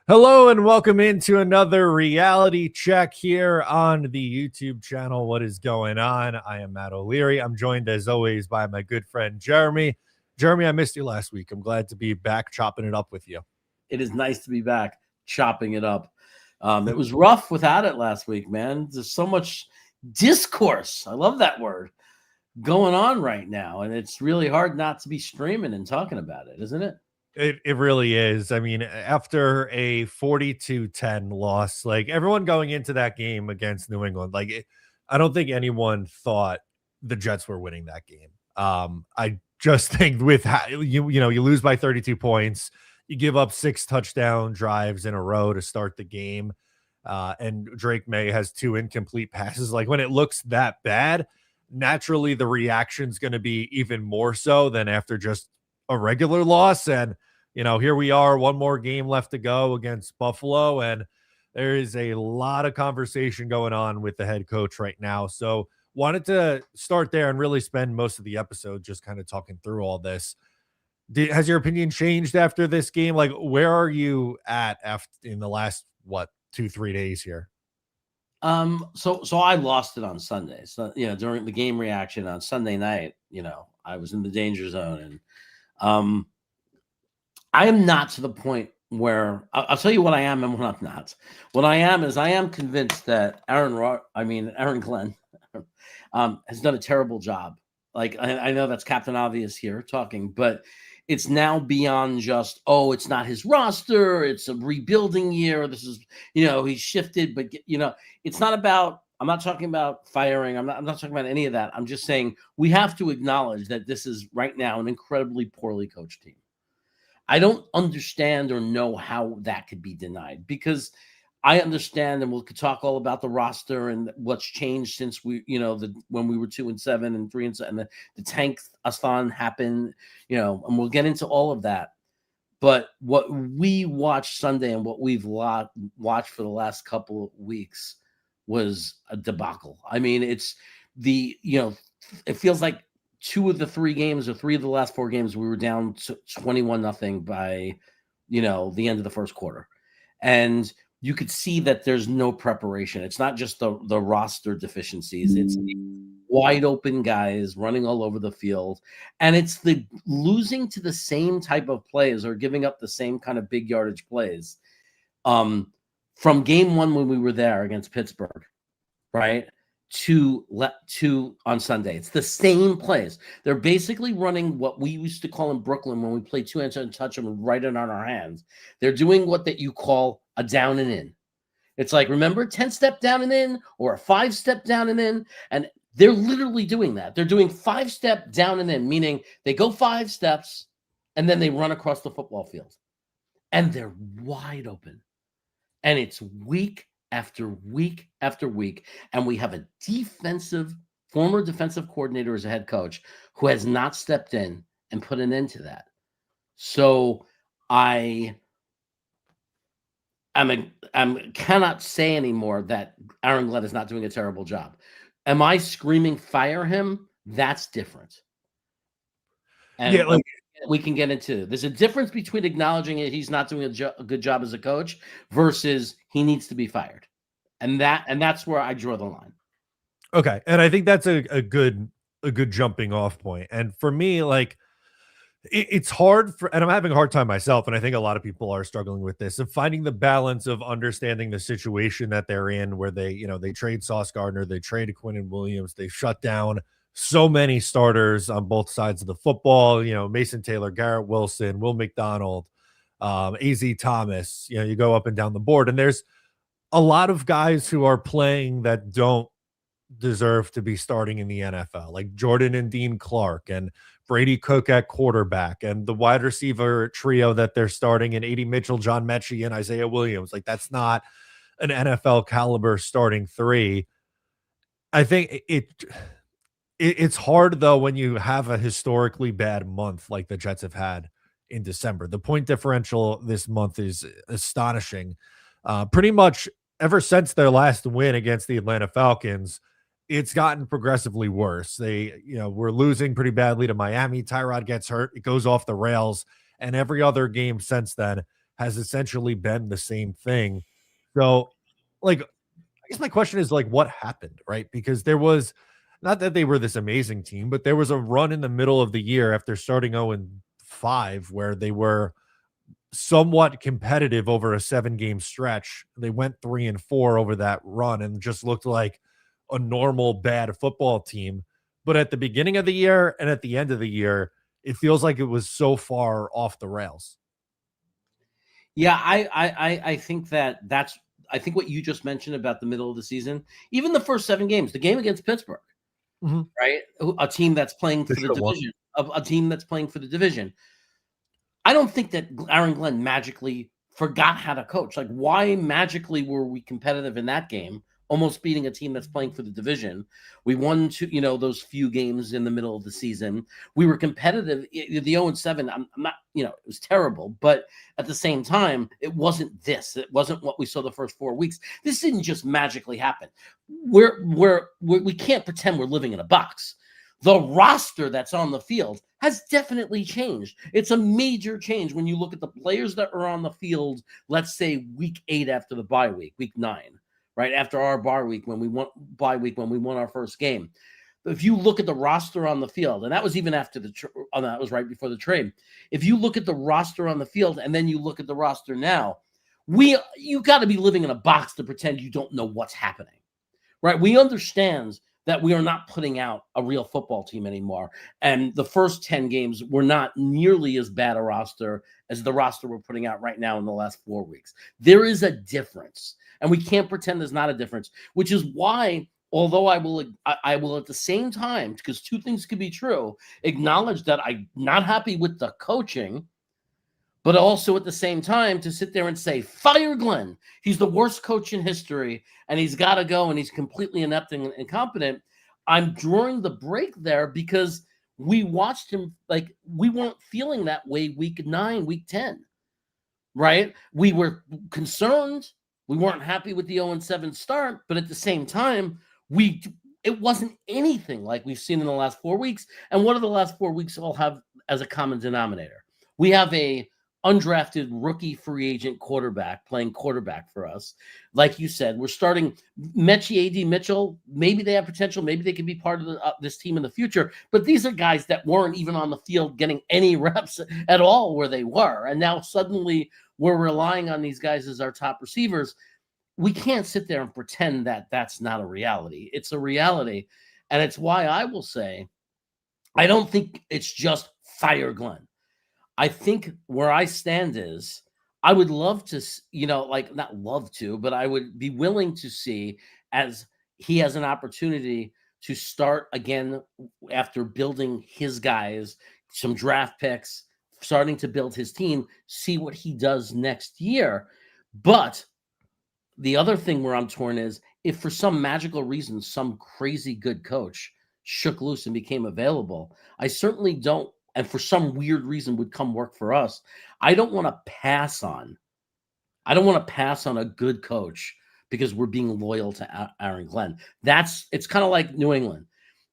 Hello and welcome into another reality check here on the YouTube channel. What is going on? I am Matt O'Leary. I'm joined as always by my good friend Jeremy. Jeremy, I missed you last week. I'm glad to be back chopping it up with you. It is nice to be back chopping it up. It was rough without it last week, man. There's so much discourse. I love that word going on right now. And it's really hard not to be streaming and talking about it, isn't it? It really is. I mean, after a 42-10 loss, like everyone going into that game against New England, I don't think anyone thought the Jets were winning that game. I just think with you lose by 32 points, you give up 6 touchdown drives in a row to start the game. And Drake May has 2 incomplete passes. Like when it looks that bad, naturally the reaction's going to be even more so than after just a regular loss. And here we are, one more game left to go against Buffalo, and there is a lot of conversation going on with the head coach right now. So wanted to start there and really spend most of the episode just kind of talking through all this. Has your opinion changed after this game? Like, where are you at in the last 2-3 days here? So I lost it on Sunday. So during the game reaction on Sunday night, I was in the danger zone, and I am not to the point where I'll tell you what I am and what I'm not. What I am is I am convinced that Aaron Glenn has done a terrible job. Like I know that's Captain Obvious here talking, but it's now beyond just, it's not his roster. It's a rebuilding year. This is, he's shifted, but it's not about, I'm not talking about firing. I'm not talking about any of that. I'm just saying we have to acknowledge that this is right now an incredibly poorly coached team. I don't understand or know how that could be denied, because I understand, and we could talk all about the roster and what's changed since we, when we were 2-7 and 3-7, and the tank-a-thon happened, and we'll get into all of that. But what we watched Sunday and what we've watched for the last couple of weeks was a debacle. I mean, it's it feels like 2 of the 3 games, or 3 of the last 4 games, we were down 21-0 by, the end of the first quarter. And you could see that there's no preparation. It's not just the roster deficiencies. It's wide open guys running all over the field. And it's the losing to the same type of plays or giving up the same kind of big yardage plays from game 1 when we were there against Pittsburgh, right? To on Sunday. It's the same plays. They're basically running what we used to call in Brooklyn when we played 2-inch and touch them and write it on our hands. They're doing what that you call a down and in. It's like, remember 10-step down and in, or a 5-step down and in? And they're literally doing that. They're doing 5-step down and in, meaning they go 5 steps and then they run across the football field. And they're wide open. And it's week after week after week, and we have a former defensive coordinator as a head coach who has not stepped in and put an end to that. So I cannot say anymore that Aaron Glenn is not doing a terrible job. Am I screaming fire him? That's different. And we can get into. There's a difference between acknowledging that he's not doing a good job as a coach versus he needs to be fired, and that's where I draw the line. Okay, and I think that's a good jumping off point. And for me, it's hard and I'm having a hard time myself, and I think a lot of people are struggling with this, of finding the balance of understanding the situation that they're in, where they trade Sauce Gardner, they traded Quinnen Williams, they shut down so many starters on both sides of the football, Mason Taylor, Garrett Wilson, Will McDonald, A.Z. Thomas, you go up and down the board, and there's a lot of guys who are playing that don't deserve to be starting in the NFL, like Jordan and Dean Clark and Brady Cook at quarterback, and the wide receiver trio that they're starting in A.D. Mitchell, John Mechie, and Isaiah Williams. Like, that's not an NFL caliber starting 3. I think it's hard, though, when you have a historically bad month like the Jets have had in December. The point differential this month is astonishing. Pretty much ever since their last win against the Atlanta Falcons, it's gotten progressively worse. They, were losing pretty badly to Miami. Tyrod gets hurt. It goes off the rails. And every other game since then has essentially been the same thing. So, like, I guess my question is like, what happened, right? Because there was not that they were this amazing team, but there was a run in the middle of the year after starting 0-5 where they were somewhat competitive over a 7-game stretch. They went 3-4 over that run and just looked like a normal bad football team. But at the beginning of the year and at the end of the year, it feels like it was so far off the rails. Yeah, I think that's I think what you just mentioned about the middle of the season, even the first 7 games, the game against Pittsburgh, Mhm. right? A team that's playing They for the should have won. division, a team that's playing for the division. I don't think that Aaron Glenn magically forgot how to coach. Like, why magically were we competitive in that game, almost beating a team that's playing for the division? We won those few games in the middle of the season. We were competitive. The 0-7, I'm not, it was terrible, but at the same time, it wasn't this. It wasn't what we saw the first 4 weeks. This didn't just magically happen. We can't pretend we're living in a box. The roster that's on the field has definitely changed. It's a major change when you look at the players that are on the field, let's say week 8 after the bye week 9, right? After our bye week when we won our first game. If you look at the roster on the field, and that was even after that was right before the trade. If you look at the roster on the field and then you look at the roster now, you got to be living in a box to pretend you don't know what's happening. Right? We understand that we are not putting out a real football team anymore. And the first 10 games were not nearly as bad a roster as the roster we're putting out right now in the last 4 weeks. There is a difference. And we can't pretend there's not a difference, which is why, although I will at the same time, because two things could be true, acknowledge that I'm not happy with the coaching, but also at the same time to sit there and say, fire Glenn. He's the worst coach in history, and he's got to go, and he's completely inept and incompetent. I'm drawing the break there because we watched him, like, we weren't feeling that way week 9, week 10, right? We were concerned. We weren't happy with the 0-7 start, but at the same time, it wasn't anything like we've seen in the last 4 weeks. And what do the last 4 weeks all have as a common denominator? We have a undrafted rookie free agent quarterback playing quarterback for us. Like you said, we're starting Mechie, AD Mitchell. Maybe they have potential. Maybe they can be part of this team in the future. But these are guys that weren't even on the field getting any reps at all where they were. And now suddenly we're relying on these guys as our top receivers. We can't sit there and pretend that that's not a reality. It's a reality. And it's why I will say, I don't think it's just fire Glenn. I think where I stand is I would love to, like, not love to, but I would be willing to see as he has an opportunity to start again after building his guys, some draft picks, starting to build his team, see what he does next year. But the other thing where I'm torn is if for some magical reason, some crazy good coach shook loose and became available, I certainly don't, and for some weird reason would come work for us. I don't want to pass on. I don't want to pass on a good coach because we're being loyal to Aaron Glenn. It's kind of like New England.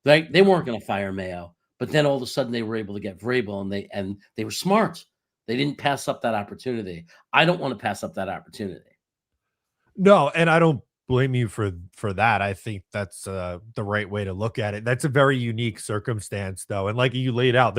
They weren't going to fire Mayo, but then all of a sudden they were able to get Vrabel, and they were smart. They didn't pass up that opportunity. I don't want to pass up that opportunity. No, and I don't blame you for that. I think that's the right way to look at it. That's a very unique circumstance though. And like you laid out,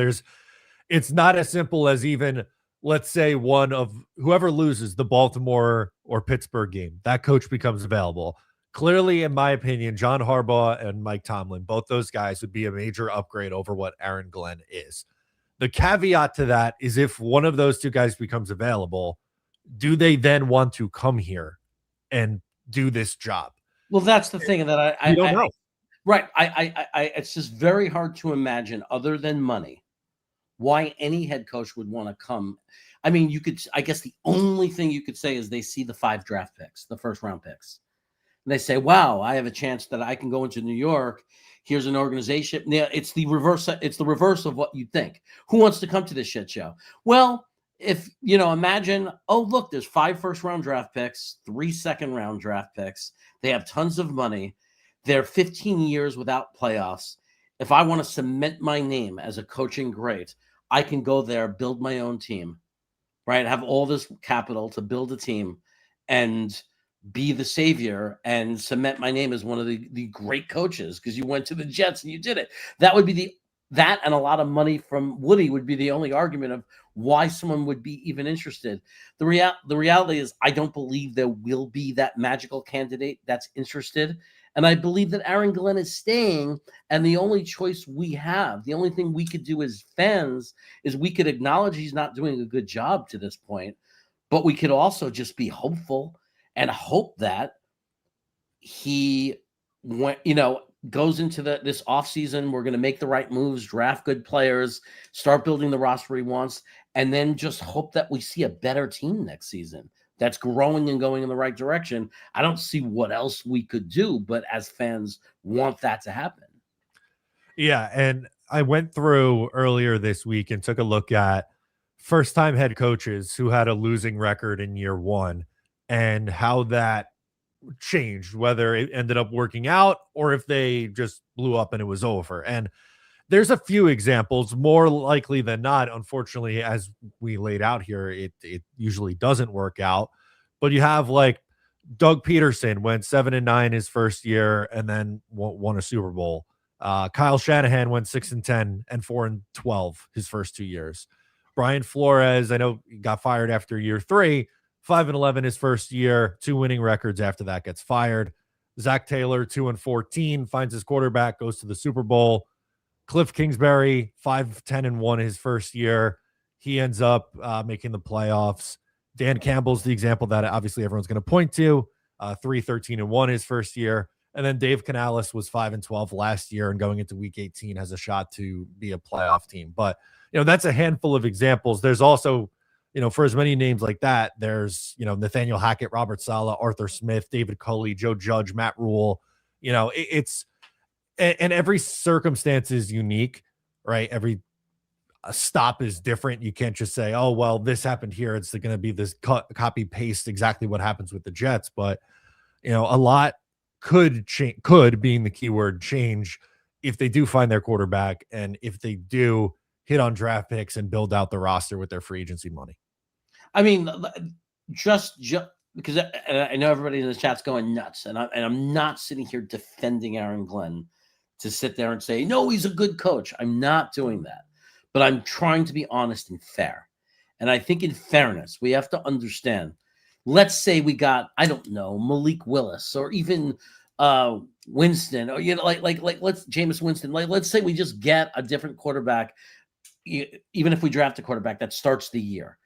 it's not as simple as even let's say one of whoever loses the Baltimore or Pittsburgh game, that coach becomes available. Clearly, in my opinion, John Harbaugh and Mike Tomlin, both those guys would be a major upgrade over what Aaron Glenn is. The caveat to that is if one of those two guys becomes available, do they then want to come here and do this job? Well, that's the thing that We don't know. right. It's just very hard to imagine, other than money, why any head coach would want to come. I mean, I guess the only thing you could say is they see the 5 draft picks, the first round picks. And they say, wow, I have a chance that I can go into New York. Here's an organization. Now, it's the reverse of what you think. Who wants to come to this shit show? Well, if imagine, oh, look, there's 5 first-round draft picks, 3 second-round draft picks. They have tons of money. They're 15 years without playoffs. If I want to cement my name as a coaching great, I can go there, build my own team, right? Have all this capital to build a team and be the savior and cement my name as one of the great coaches because you went to the Jets and you did it. That would be that and a lot of money from Woody would be the only argument of why someone would be even interested. The reality is I don't believe there will be that magical candidate that's interested. And I believe that Aaron Glenn is staying. And the only choice we have, the only thing we could do as fans is we could acknowledge he's not doing a good job to this point, but we could also just be hopeful and hope that he went, goes into this offseason. We're going to make the right moves, draft good players, start building the roster he wants, and then just hope that we see a better team next season that's growing and going in the right direction. I don't see what else we could do, but as fans want that to happen. Yeah, and I went through earlier this week and took a look at first-time head coaches who had a losing record in year one and how that changed, whether it ended up working out or if they just blew up and it was over. And there's a few examples, more likely than not. Unfortunately, as we laid out here, it usually doesn't work out. But you have like Doug Peterson went 7-9 his first year and then won a Super Bowl. Kyle Shanahan went 6-10 and 4-12 his first 2 years. Brian Flores, I know he got fired after year 3, 5-11 his first year, 2 winning records after that, gets fired. Zach Taylor, 2-14, finds his quarterback, goes to the Super Bowl. Cliff Kingsbury, 5-10-1 his first year. He ends up making the playoffs. Dan Campbell's the example that obviously everyone's going to point to. 3-13-1 his first year. And then Dave Canales was 5-12 last year and going into week 18 has a shot to be a playoff team. But, that's a handful of examples. There's also, for as many names like that, there's, Nathaniel Hackett, Robert Saleh, Arthur Smith, David Culley, Joe Judge, Matt Rule. It's and every circumstance is unique, right? Every stop is different. You can't just say, oh, well, this happened here. It's going to be this copy paste exactly what happens with the Jets. But, a lot could change, being the keyword, change if they do find their quarterback and if they do hit on draft picks and build out the roster with their free agency money. I mean, just because I know everybody in the chat's going nuts, and I'm not sitting here defending Aaron Glenn to sit there and say, no, he's a good coach. I'm not doing that, but I'm trying to be honest and fair. And I think in fairness, we have to understand, let's say we got, I don't know, Malik Willis or even Winston, or, let's Jameis Winston. Let's say we just get a different quarterback, even if we draft a quarterback that starts the year.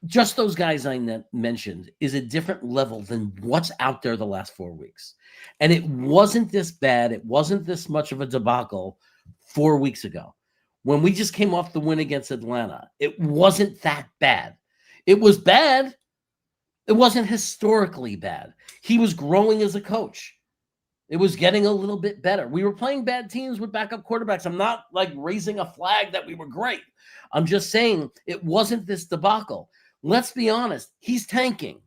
Just those guys I mentioned is a different level than what's out there the last 4 weeks. And it wasn't this bad. It wasn't this much of a debacle 4 weeks ago. When we just came off the win against Atlanta, it wasn't that bad. It was bad. It wasn't historically bad. He was growing as a coach. It was getting a little bit better. We were playing bad teams with backup quarterbacks. I'm not raising a flag that we were great. I'm just saying it wasn't this debacle. Let's be honest. He's tanking.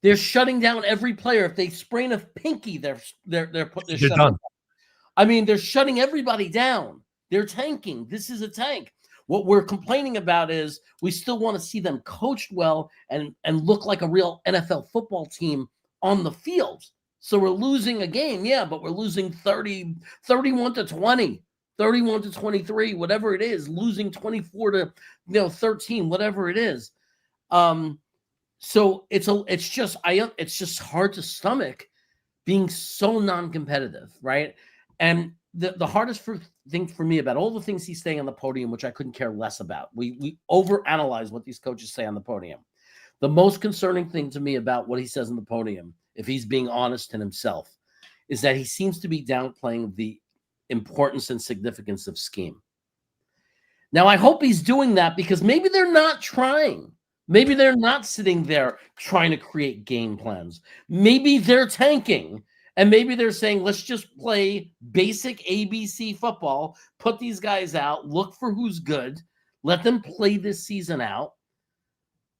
They're shutting down every player. If they sprain a pinky, they're shutting done. I mean, they're shutting everybody down. They're tanking. This is a tank. What we're complaining about is we still want to see them coached well and look like a real NFL football team on the field. So we're losing a game, yeah, but we're losing 31-20, 31-23, whatever it is, losing 24-13, whatever it is. So it's just hard to stomach being so non-competitive, right? And the hardest thing for me about all the things he's saying on the podium, which I couldn't care less about, we overanalyze what these coaches say on the podium. The most concerning thing to me about what he says on the podium, if he's being honest in himself, is that he seems to be downplaying the importance and significance of scheme. Now, I hope he's doing that because maybe they're not trying. Maybe they're not sitting there trying to create game plans. Maybe they're tanking. And maybe they're saying, let's just play basic ABC football, put these guys out, look for who's good, let them play this season out,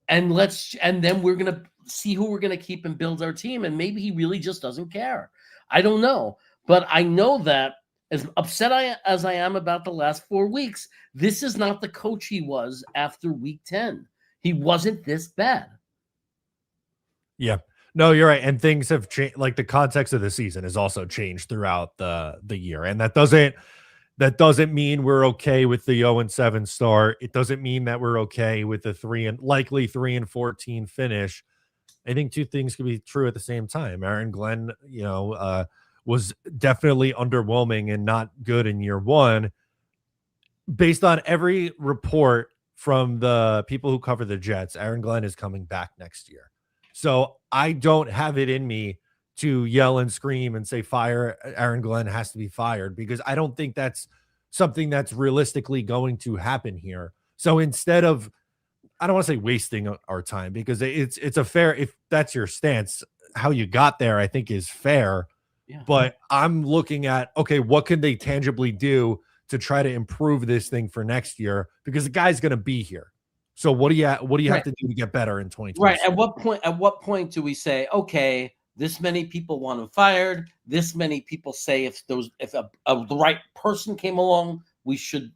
and then we're going to see who we're going to keep and build our team. And maybe he really just doesn't care. I don't know. But I know that as upset as I am about the last 4 weeks, this is not the coach he was after week 10. He wasn't this bad. Yeah. No, you're right. And things have changed. Like the context of the season has also changed throughout the year. And that doesn't mean we're okay with the 0-7 start. It doesn't mean that we're okay with the likely 3-14 finish. I think two things can be true at the same time. Aaron Glenn, was definitely underwhelming and not good in year one. Based on every report from the people who cover the Jets, Aaron Glenn is coming back next year. So I don't have it in me to yell and scream and say fire Aaron Glenn has to be fired, because I don't think that's something that's realistically going to happen here. So instead of, I don't want to say wasting our time, because it's a fair, if that's your stance, how you got there, I think is fair. Yeah. But I'm looking at, okay, what can they tangibly do to try to improve this thing for next year? Because the guy's going to be here. So what do you have to do to get better in 2020? Right. At what point do we say, okay, this many people want him fired, this many people say if the right person came along, we should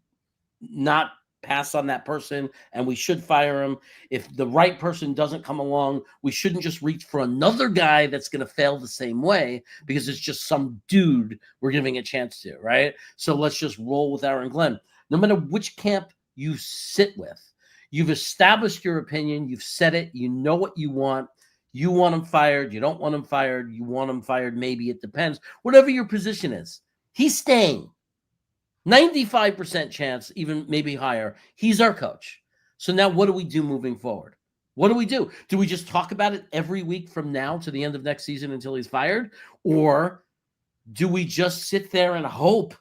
not pass on that person and we should fire him. If the right person doesn't come along, we shouldn't just reach for another guy that's going to fail the same way because it's just some dude we're giving a chance to, right? So let's just roll with Aaron Glenn. No matter which camp you sit with, you've established your opinion, you've said it, you know what you want. You want him fired, you don't want him fired, you want him fired, maybe, it depends. Whatever your position is, he's staying. 95% chance, even maybe higher, he's our coach. So now what do we do moving forward? What do we do? Do we just talk about it every week from now to the end of next season until he's fired? Or do we just sit there and hope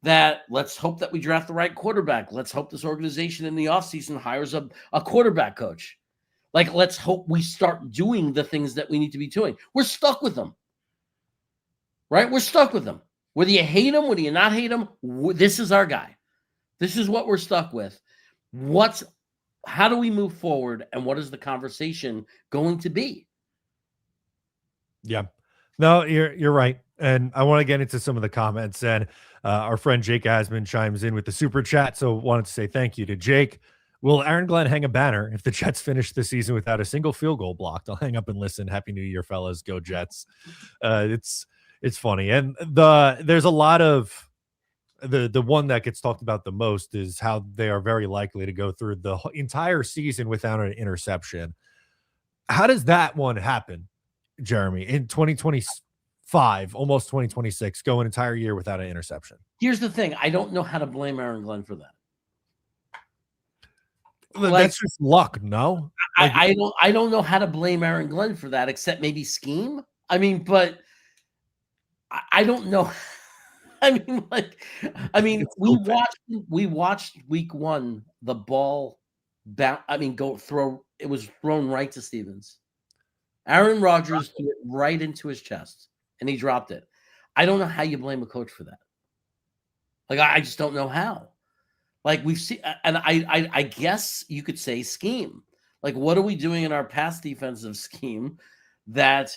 that, let's hope that we draft the right quarterback. Let's hope this organization in the offseason hires a quarterback coach. Like, let's hope we start doing the things that we need to be doing. We're stuck with them, right? We're stuck with them. Whether you hate him, whether you not hate him, this is our guy. This is what we're stuck with. How do we move forward, and what is the conversation going to be? Yeah. No, you're right. And I want to get into some of the comments. And our friend Jake Asman chimes in with the super chat. So wanted to say thank you to Jake. Will Aaron Glenn hang a banner if the Jets finish the season without a single field goal blocked? I'll hang up and listen. Happy New Year, fellas. Go Jets. It's funny. And there's a lot of the one that gets talked about the most is how they are very likely to go through the entire season without an interception. How does that one happen, Jeremy, in 2025, almost 2026, go an entire year without an interception? Here's the thing. I don't know how to blame Aaron Glenn for that. That's just luck, no? I don't know how to blame Aaron Glenn for that, except maybe scheme. I mean, but I don't know. We watched week one, the ball it was thrown right to Stevens. Aaron Rodgers threw it right into his chest and he dropped it. I don't know how you blame a coach for that. Like, I just don't know how. Like, we've seen, and I guess you could say scheme. Like, what are we doing in our pass defensive scheme that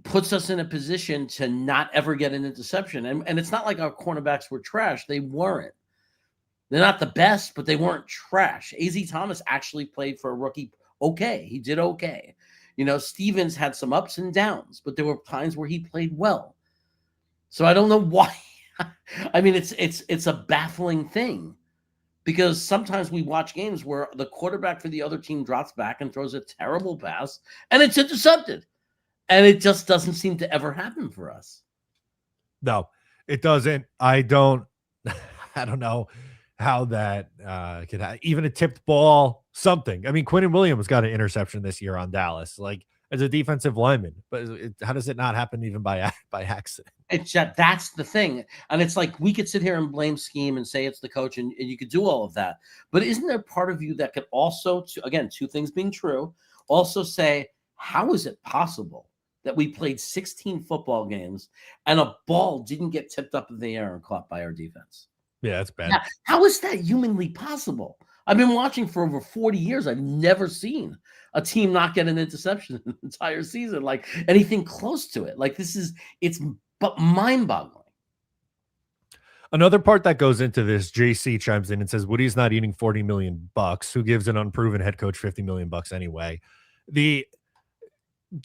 puts us in a position to not ever get an interception? And it's not like our cornerbacks were trash. They weren't. They're not the best, but they weren't trash. A.Z. Thomas actually played for a rookie okay. He did okay. Stevens had some ups and downs, but there were times where he played well. So I don't know why. I mean, it's a baffling thing, because sometimes we watch games where the quarterback for the other team drops back and throws a terrible pass and it's intercepted. And it just doesn't seem to ever happen for us. No, it doesn't. I don't know how that could happen. Even a tipped ball, something. I mean, Quinnen Williams got an interception this year on Dallas, like as a defensive lineman. But how does it not happen even by accident? That's the thing. And it's like, we could sit here and blame scheme and say it's the coach, and you could do all of that. But isn't there part of you that could also, again, two things being true, also say, how is it possible that we played 16 football games and a ball didn't get tipped up in the air and caught by our defense? Yeah, that's bad. Now, how is that humanly possible? I've been watching for over 40 years. I've never seen a team not get an interception in the entire season, like anything close to it. Like, it's but mind-boggling. Another part that goes into this, JC chimes in and says Woody's not eating 40 million bucks. Who gives an unproven head coach 50 million bucks anyway? The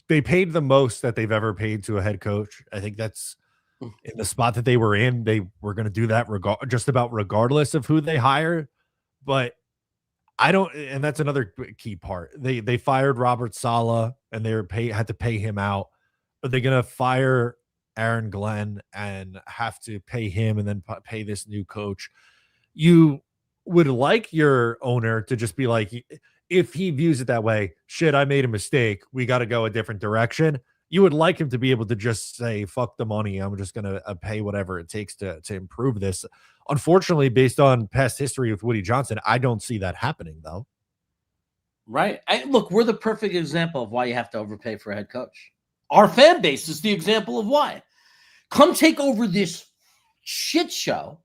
They paid the most that they've ever paid to a head coach. I think that's in the spot that they were in. They were going to do that just about regardless of who they hire. But I don't, and that's another key part. They fired Robert Saleh and had to pay him out. Are they going to fire Aaron Glenn and have to pay him and then pay this new coach? You would like your owner to just be like, if he views it that way, shit, I made a mistake. We got to go a different direction. You would like him to be able to just say, fuck the money. I'm just going to pay whatever it takes to improve this. Unfortunately, based on past history with Woody Johnson, I don't see that happening, though. Right. Look, we're the perfect example of why you have to overpay for a head coach. Our fan base is the example of why. Come take over this shit show.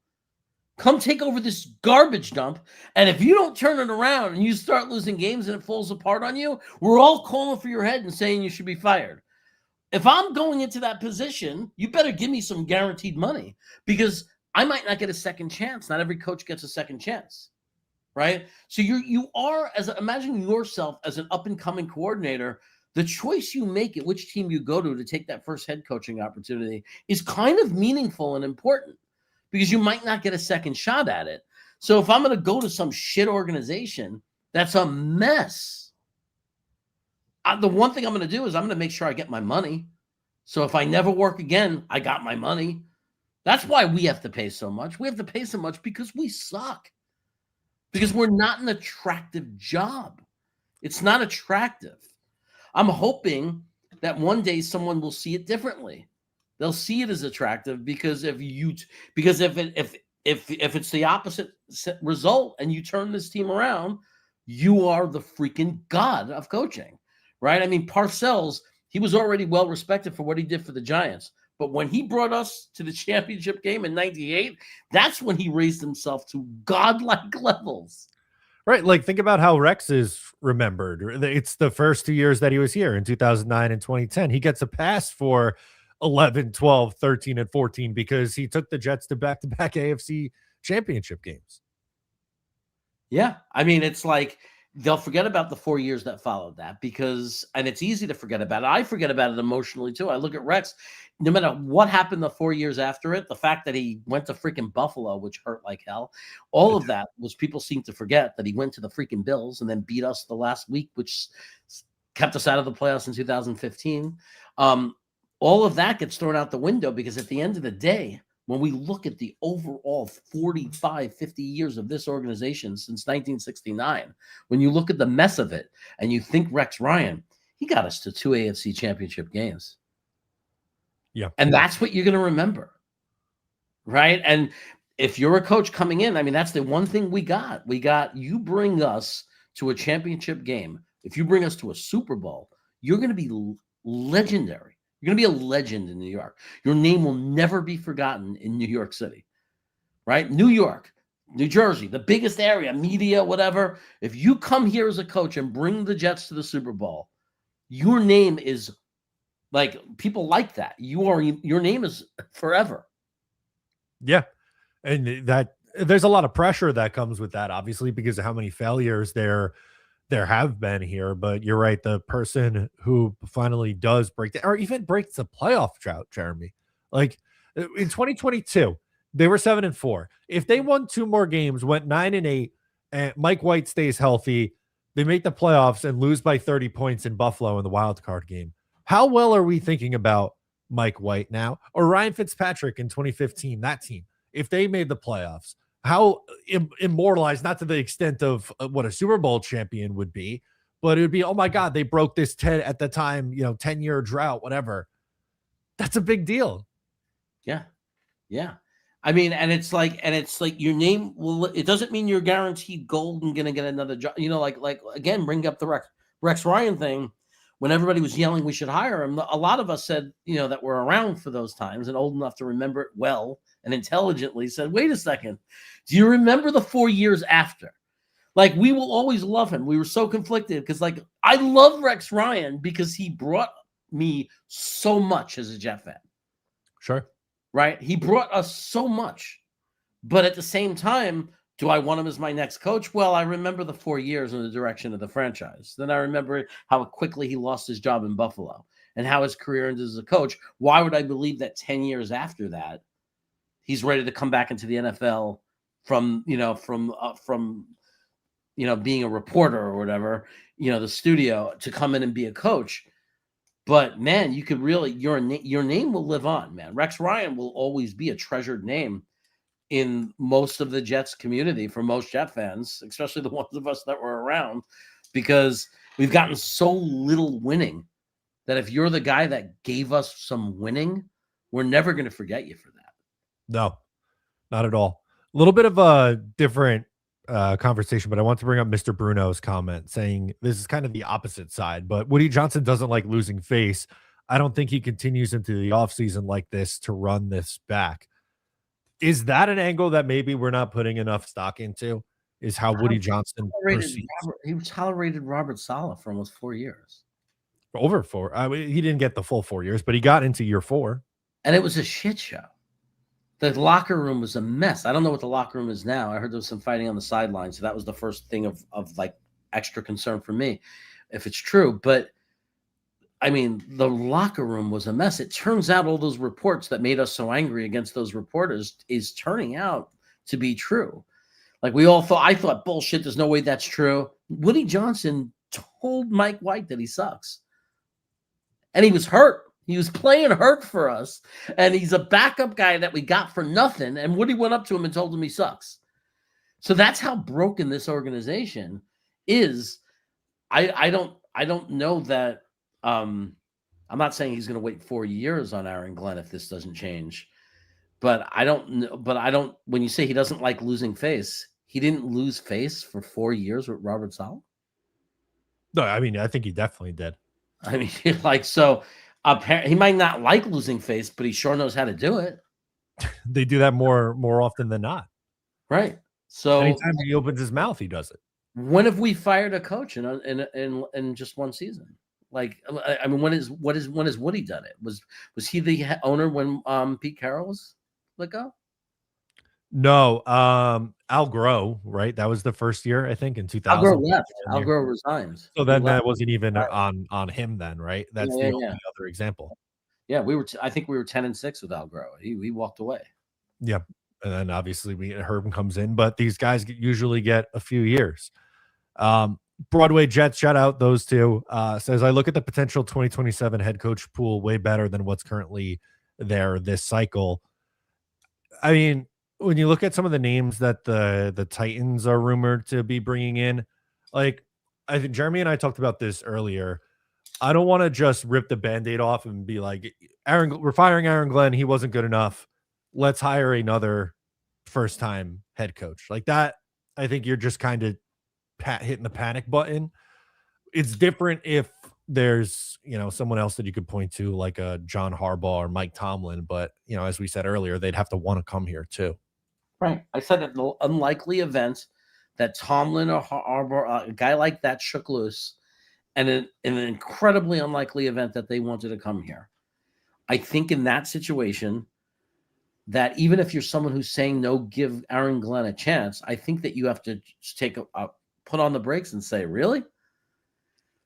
Come take over this garbage dump. And if you don't turn it around and you start losing games and it falls apart on you, we're all calling for your head and saying you should be fired. If I'm going into that position, you better give me some guaranteed money, because I might not get a second chance. Not every coach gets a second chance, right? So you are, imagine yourself as an up and coming coordinator. The choice you make at which team you go to take that first head coaching opportunity is kind of meaningful and important, because you might not get a second shot at it. So if I'm going to go to some shit organization that's a mess, the one thing I'm going to do is I'm going to make sure I get my money. So if I never work again, I got my money. That's why we have to pay so much. We have to pay so much because we suck. Because we're not an attractive job. It's not attractive. I'm hoping that one day someone will see it differently. They'll see it as attractive, because if it's the opposite result and you turn this team around, you are the freaking god of coaching, right? I mean, Parcells, he was already well respected for what he did for the Giants. But when he brought us to the championship game in '98, that's when he raised himself to godlike levels. Right. Like, think about how Rex is remembered. It's the first 2 years that he was here in 2009 and 2010. He gets a pass for 11, 12, 13, and 14 because he took the Jets to back-to-back AFC championship games. Yeah. I mean, it's like they'll forget about the 4 years that followed that, and it's easy to forget about it. I forget about it emotionally too. I look at Rex, no matter what happened the 4 years after it, the fact that he went to freaking Buffalo, which hurt like hell, all of that was, people seem to forget that he went to the freaking Bills and then beat us the last week, which kept us out of the playoffs in 2015. All of that gets thrown out the window, because at the end of the day, when we look at the overall 45, 50 years of this organization since 1969, when you look at the mess of it and you think Rex Ryan, he got us to 2 AFC championship games. Yeah. And that's what you're going to remember, right? And if you're a coach coming in, I mean, that's the one thing we got. You bring us to a championship game. If you bring us to a Super Bowl, you're going to be legendary. You're going to be a legend in New York. Your name will never be forgotten in New York City, right? New York, New Jersey, the biggest area, media, whatever. If you come here as a coach and bring the Jets to the Super Bowl, your name is like, people like that. Your name is forever. Yeah. And that there's a lot of pressure that comes with that, obviously, because of how many failures there have been here. But you're right. The person who finally does or even breaks the playoff drought, Jeremy, like in 2022, they were 7-4. If they won 2 more games, went 9-8, and Mike White stays healthy, they make the playoffs and lose by 30 points in Buffalo in the wild card game. How well are we thinking about Mike White now, or Ryan Fitzpatrick in 2015, that team, if they made the playoffs? How immortalized, not to the extent of what a Super Bowl champion would be, but it would be, oh my God, they broke this 10 at the time, 10-year drought, whatever. That's a big deal. Yeah. Yeah. I mean, and it's like your name it doesn't mean you're guaranteed gold and going to get another job. Like again, bring up the Rex Ryan thing. When everybody was yelling we should hire him, a lot of us said, that we're around for those times and old enough to remember it well and intelligently said, wait a second, do you remember the 4 years after? Like, we will always love him. We were so conflicted because, like, I love Rex Ryan because he brought me so much as a Jet fan. Sure. Right? He brought us so much. But at the same time, do I want him as my next coach? Well, I remember the 4 years in the direction of the franchise. Then I remember how quickly he lost his job in Buffalo and how his career ended as a coach. Why would I believe that 10 years after that, he's ready to come back into the NFL from being a reporter or whatever, the studio, to come in and be a coach? But man, you could really, your name will live on, man. Rex Ryan will always be a treasured name in most of the Jets community for most Jet fans, especially the ones of us that were around, because we've gotten so little winning that if you're the guy that gave us some winning, we're never going to forget you for that. No, not at all. A little bit of a different conversation, but I want to bring up Mr. Bruno's comment saying this is kind of the opposite side, but Woody Johnson doesn't like losing face. I don't think he continues into the offseason like this to run this back. Is that an angle that maybe we're not putting enough stock into? Is how Woody Johnson perceives? He tolerated Robert Saleh for almost 4 years. Over 4. I mean, he didn't get the full 4 years, but he got into year 4. And it was a shit show. The locker room was a mess. I don't know what the locker room is now. I heard there was some fighting on the sidelines. So that was the first thing of like extra concern for me, if it's true. But I mean, the locker room was a mess. It turns out all those reports that made us so angry against those reporters is turning out to be true. Like I thought, bullshit, there's no way that's true. Woody Johnson told Mike White that he sucks. And he was hurt. He was playing hurt for us. And he's a backup guy that we got for nothing. And Woody went up to him and told him he sucks. So that's how broken this organization is. I don't know that. I'm not saying he's going to wait 4 years on Aaron Glenn if this doesn't change, but I don't know. But I don't. When you say he doesn't like losing face, he didn't lose face for 4 years with Robert Saleh. No, I mean, I think he definitely did. I mean, he might not like losing face, but he sure knows how to do it. They do that more often than not. Right. So anytime he opens his mouth, he does it. When have we fired a coach in just one season? Like, I mean, when has Woody done it? Was he the owner when Pete Carroll was let go? No, Al Groh, right? That was the first year, I think, in 2000. Al Groh left. Al Groh resigns. So then that wasn't even on him then, right? That's the only other example. Yeah, I think we were 10-6 with Al Groh. He walked away. Yeah. And then obviously Herb comes in, but these guys usually get a few years. Broadway Jets, shout out those two. Says, I look at the potential 2027 head coach pool way better than what's currently there this cycle. I mean, when you look at some of the names that the Titans are rumored to be bringing in, like, I think Jeremy and I talked about this earlier. I don't want to just rip the Band-Aid off and be like, we're firing Aaron Glenn. He wasn't good enough. Let's hire another first-time head coach. Like that, I think you're just kind of hitting the panic button. It's different if there's, someone else that you could point to, like a John Harbaugh or Mike Tomlin. But, as we said earlier, they'd have to want to come here too. Right. I said that the unlikely event that Tomlin or Harbaugh, a guy like that, shook loose, and in an incredibly unlikely event that they wanted to come here. I think in that situation, that even if you're someone who's saying no, give Aaron Glenn a chance, I think that you have to take put on the brakes and say, really?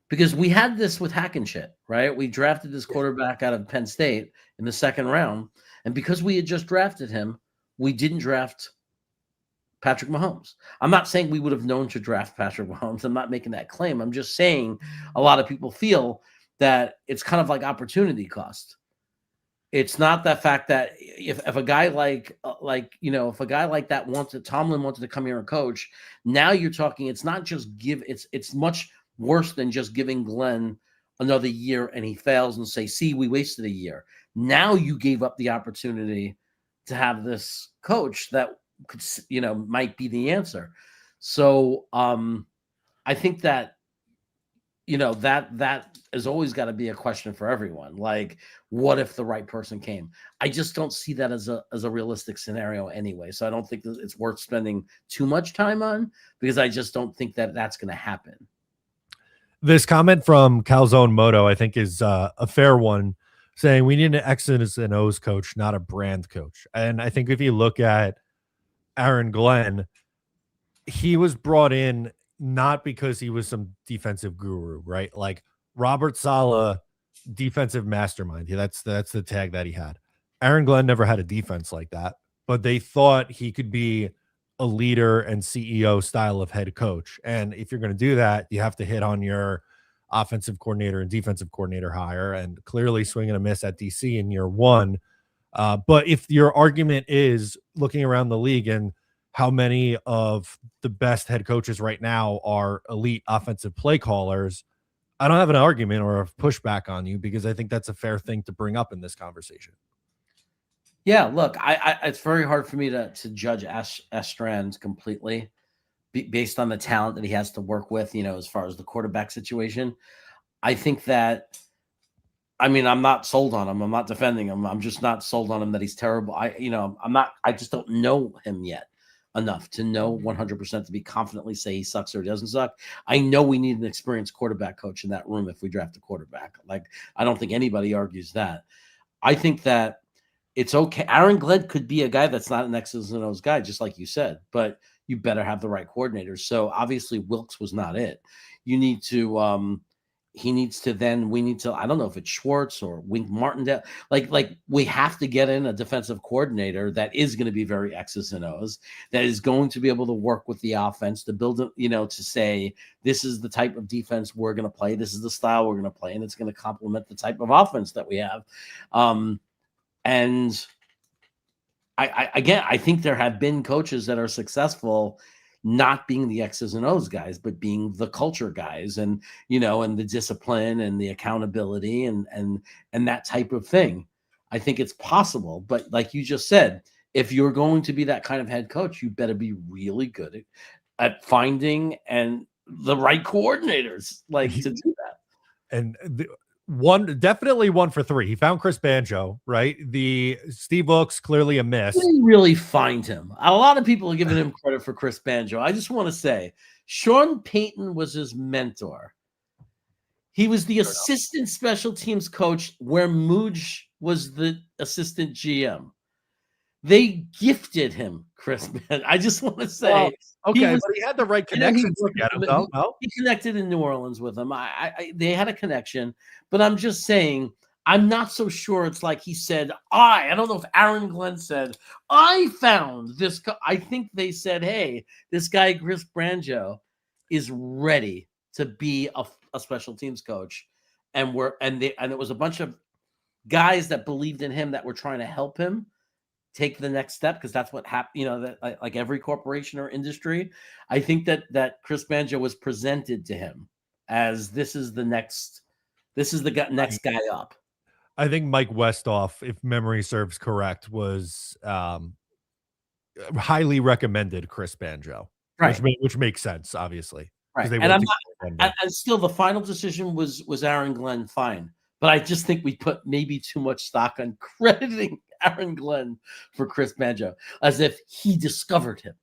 Because we had this with Hackenshit, right? We drafted this quarterback out of Penn State in the second round. And because we had just drafted him, we didn't draft Patrick Mahomes. I'm not saying we would have known to draft Patrick Mahomes. I'm not making that claim. I'm just saying a lot of people feel that it's kind of like opportunity cost. It's not the fact that if a guy if a guy like that Tomlin wanted to come here and coach, now you're talking, it's not just it's much worse than just giving Glenn another year and he fails and say, see, we wasted a year. Now you gave up the opportunity to have this coach that could, might be the answer. So I think that, that has always got to be a question for everyone. Like, what if the right person came? I just don't see that as a realistic scenario anyway. So I don't think that it's worth spending too much time on, because I just don't think that that's going to happen. This comment from Calzone Moto, I think, is a fair one, saying we need an X's and O's coach, not a brand coach. And I think if you look at Aaron Glenn, he was brought in not because he was some defensive guru, right? Like Robert Saleh, defensive mastermind. Yeah, that's the tag that he had. Aaron Glenn never had a defense like that, but they thought he could be a leader and CEO style of head coach. And if you're going to do that, you have to hit on your offensive coordinator and defensive coordinator hire, and clearly swing and a miss at DC in year one. But if your argument is looking around the league and how many of the best head coaches right now are elite offensive play callers, I don't have an argument or a pushback on you, because I think that's a fair thing to bring up in this conversation. Yeah, look, I it's very hard for me to judge Strand completely based on the talent that he has to work with, as far as the quarterback situation. I think that, I mean, I'm not sold on him. I'm not defending him. I'm just not sold on him that he's terrible. I just don't know him yet enough to know 100% to be confidently say he sucks or he doesn't suck. I know we need an experienced quarterback coach in that room if we draft a quarterback. Like, I don't think anybody argues that. I think that it's okay. Aaron Glenn could be a guy that's not an X's and O's guy, just like you said, but you better have the right coordinators. So obviously Wilkes was not it. You need to, we need to, I don't know if it's Schwartz or Wink Martindale. Like we have to get in a defensive coordinator that is going to be very X's and O's, that is going to be able to work with the offense to build it, to say, this is the type of defense we're going to play. This is the style we're going to play. And it's going to complement the type of offense that we have. And I think there have been coaches that are successful not being the X's and O's guys, but being the culture guys, and and the discipline and the accountability and that type of thing. I think it's possible, but like you just said, if you're going to be that kind of head coach, you better be really good at finding and the right coordinators, like, to do that. And definitely 1 for 3. He found Chris Banjo, right? The Steve Wilkes, clearly a miss. He didn't really find him. A lot of people are giving him credit for Chris Banjo. I just want to say, Sean Payton was his mentor. He was the assistant special teams coach where Mooj was the assistant GM. They gifted him Chris Banjo. I just want to say, but he had the right connections to get him, though. No? He connected in New Orleans with him. They had a connection, but I'm just saying, I'm not so sure it's like he said, I don't know if Aaron Glenn said, I found this. I think they said, hey, this guy, Chris Banjo, is ready to be a special teams coach. And it was a bunch of guys that believed in him that were trying to help him take the next step, because that's what happened, that like every corporation or industry. I think that Chris Banjo was presented to him as this is the next guy up. I think Mike Westhoff, if memory serves correct, was highly recommended Chris Banjo, right? Which makes sense, obviously. Right. And and still the final decision was Aaron Glenn, fine. But I just think we put maybe too much stock on crediting Aaron Glenn for Chris Banjo as if he discovered him.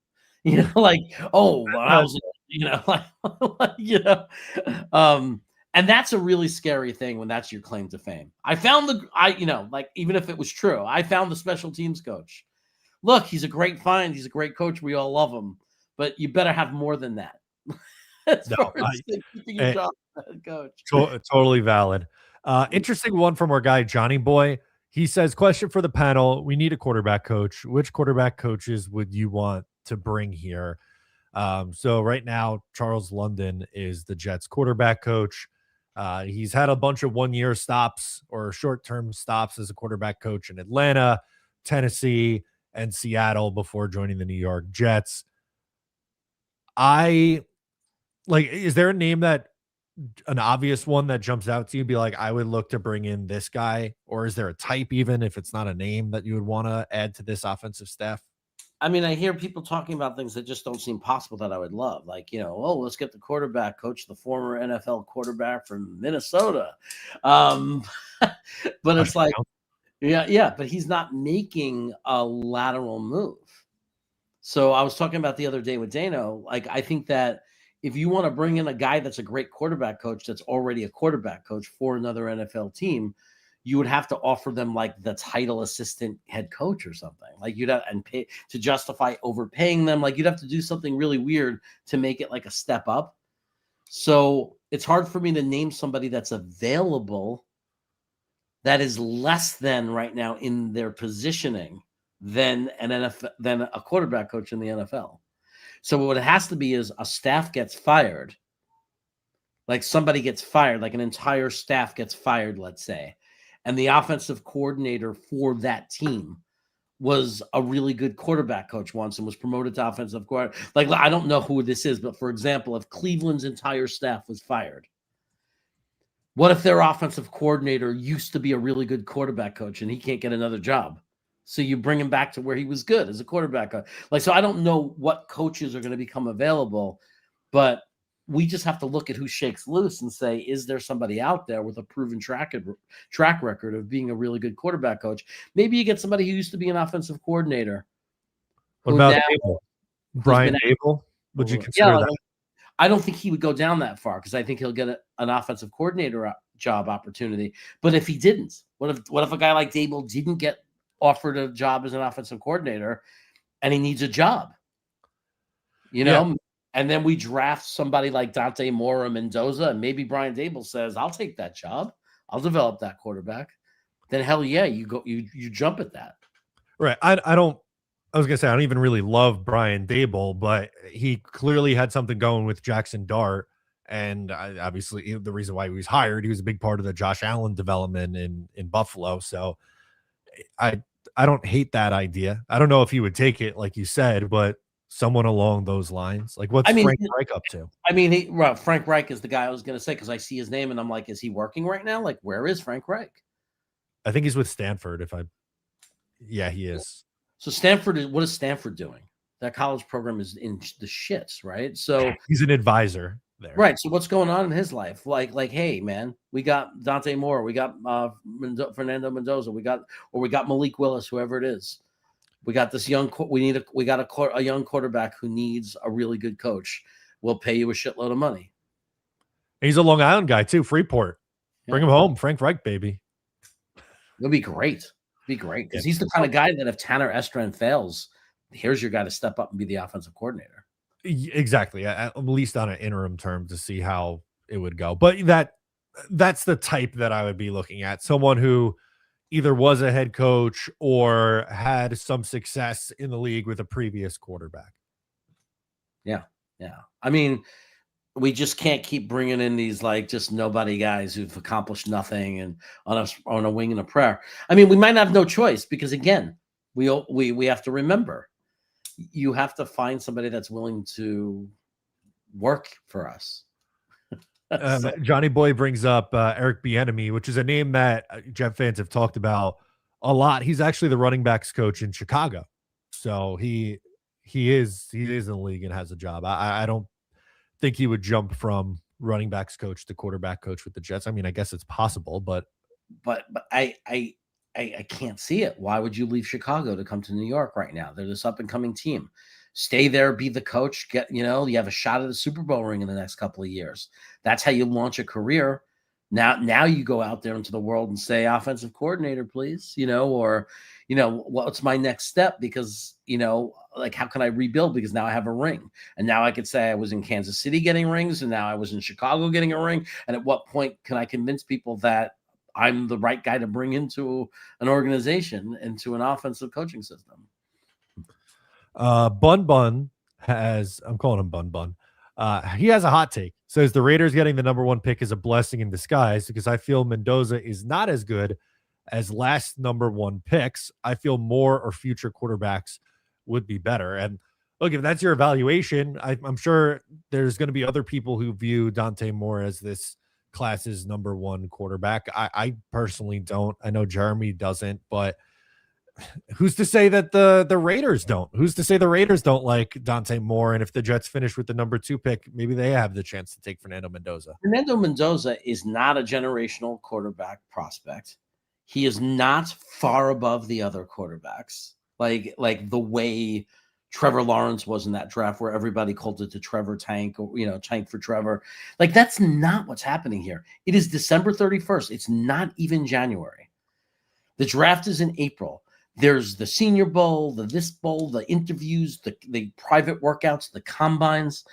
And that's a really scary thing when that's your claim to fame. I found even if it was true, I found the special teams coach. Look, he's a great find. He's a great coach. We all love him, but you better have more than that. Keeping your job as head coach. Totally valid. Interesting one from our guy, Johnny Boy. He says, question for the panel. We need a quarterback coach. Which quarterback coaches would you want to bring here? So right now, Charles London is the Jets quarterback coach. He's had a bunch of 1-year stops or short-term stops as a quarterback coach in Atlanta, Tennessee, and Seattle before joining the New York Jets. Is there a name an obvious one that jumps out to you, be like, I would look to bring in this guy? Or is there a type, even if it's not a name, that you would want to add to this offensive staff? I mean, I hear people talking about things that just don't seem possible that I would love. Like, let's get the quarterback coach, the former NFL quarterback from Minnesota. But it's like, but he's not making a lateral move. So I was talking about the other day with Dano, like, I think that if you want to bring in a guy that's a great quarterback coach, that's already a quarterback coach for another NFL team, you would have to offer them like the title assistant head coach or something. Like you'd have and pay to justify overpaying them. Like you'd have to do something really weird to make it like a step up. So it's hard for me to name somebody that's available that is less than right now in their positioning than an NFL, than a quarterback coach in the NFL. So what it has to be is a staff gets fired, like somebody gets fired, like an entire staff gets fired, let's say, and the offensive coordinator for that team was a really good quarterback coach once and was promoted to offensive coordinator. Like, I don't know who this is, but for example, if Cleveland's entire staff was fired, what if their offensive coordinator used to be a really good quarterback coach and he can't get another job? So you bring him back to where he was good as a quarterback. Like, so I don't know what coaches are going to become available, but we just have to look at who shakes loose and say, is there somebody out there with a proven track record of being a really good quarterback coach? Maybe you get somebody who used to be an offensive coordinator. What about Dable? Brian Dable? Would you consider that? I don't think he would go down that far because I think he'll get an offensive coordinator job opportunity. But if he didn't, what if a guy like Dable didn't get offered a job as an offensive coordinator and he needs a job? You know? Yeah. And then we draft somebody like Dante Moore or Mendoza, and maybe Brian Dable says, I'll take that job. I'll develop that quarterback. Then hell yeah, you jump at that. Right. I was gonna say I don't even really love Brian Dable, but he clearly had something going with Jackson Dart. And obviously the reason why he was hired, he was a big part of the Josh Allen development in Buffalo. So I don't hate that idea. I don't know if he would take it, like you said, but someone along those lines. Like, what's Frank Reich up to? I mean, Frank Reich is the guy I was going to say, because I see his name and I'm like, is he working right now? Like, where is Frank Reich? I think he's with Stanford. Yeah, he is. So Stanford, what is Stanford doing? That college program is in the shits, right? So he's an advisor there. Right. So what's going on in his life? Like, hey, man, we got Dante Moore, we got Fernando Mendoza, we got Malik Willis, whoever it is. We got this young. We got a young quarterback who needs a really good coach. We'll pay you a shitload of money. He's a Long Island guy too. Freeport. Yeah. Bring him home, Frank Reich, baby. It'll be great. Because he's the kind of guy that if Tanner Estran fails, here's your guy to step up and be the offensive coordinator. Exactly. At least on an interim term to see how it would go. But that's the type that I would be looking at. Someone who either was a head coach or had some success in the league with a previous quarterback. Yeah. I mean, we just can't keep bringing in these like just nobody guys who've accomplished nothing and on a wing and a prayer. I mean, we might have no choice because again, we have to remember, you have to find somebody that's willing to work for us. Johnny Boy brings up Eric Bieniemy, which is a name that Jet fans have talked about a lot. He's actually the running backs coach in Chicago, so he is in the league and has a job. I don't think he would jump from running backs coach to quarterback coach with the Jets. I mean, I guess it's possible, but I can't see it. Why would you leave Chicago to come to New York right now? They're this up and coming team. Stay there, be the coach, you have a shot at the Super Bowl ring in the next couple of years. That's how you launch a career. Now you go out there into the world and say, offensive coordinator, please, or, what's my next step? Because, like, how can I rebuild? Because now I have a ring. And now I could say I was in Kansas City getting rings, and now I was in Chicago getting a ring. And at what point can I convince people that I'm the right guy to bring into an organization, into an offensive coaching system? Bun has, I'm calling him Bun. He has a hot take. Says the Raiders getting the number 1 pick is a blessing in disguise because I feel Mendoza is not as good as last number 1 picks. I feel Moore or future quarterbacks would be better. And look, if that's your evaluation, I'm sure there's going to be other people who view Dante Moore as this class's number 1 quarterback. I personally don't. I know Jeremy doesn't, but who's to say that the Raiders don't? Who's to say the Raiders don't like Dante Moore? And if the Jets finish with the number 2 pick, maybe they have the chance to take Fernando Mendoza. Fernando Mendoza is not a generational quarterback prospect. He is not far above the other quarterbacks, like the way Trevor Lawrence was in that draft where everybody called it the Trevor tank, or, tank for Trevor. Like, that's not what's happening here. It is December 31st. It's not even January. The draft is in April. There's the Senior Bowl, this bowl, the interviews, the private workouts, the combines.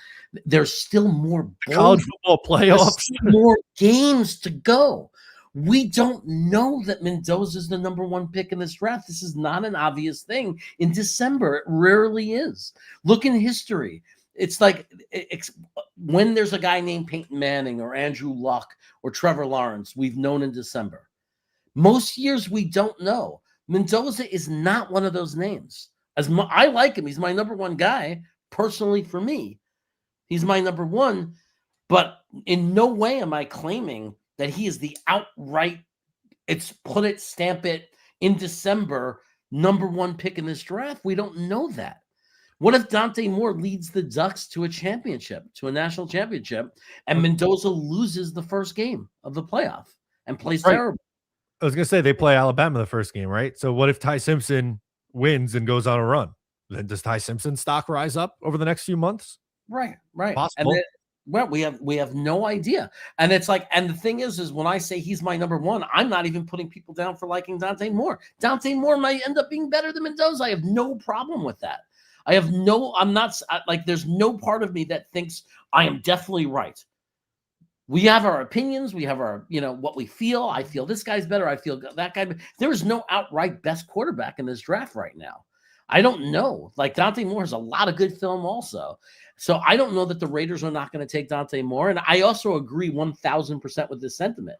There's still more college football playoffs, more games to go. We don't know that Mendoza is the number one pick in this draft. This is not an obvious thing in December. It rarely is. Look in history. It's like when there's a guy named Peyton Manning or Andrew Luck or Trevor Lawrence, we've known in December. Most years we don't know. Mendoza is not one of those names. I like him. He's my number one guy personally for me. He's my number one, but in no way am I claiming that he is the outright, stamp it in December, number one pick in this draft. We don't know that. What if Dante Moore leads the Ducks to a championship, to a national championship, and Mendoza loses the first game of the playoff and plays terrible? I was going to say they play Alabama the first game, right? So what if Ty Simpson wins and goes on a run? Then does Ty Simpson's stock rise up over the next few months? Right. Possible. And then, we have no idea. And it's like, and the thing is when I say he's my number one, I'm not even putting people down for liking Dante Moore. Dante Moore might end up being better than Mendoza. I have no problem with that. there's no part of me that thinks I am definitely right. We have our opinions. We have our, what we feel. I feel this guy's better. I feel that guy. There is no outright best quarterback in this draft right now. I don't know. Like Dante Moore has a lot of good film also. So I don't know that the Raiders are not going to take Dante Moore. And I also agree 1,000% with this sentiment.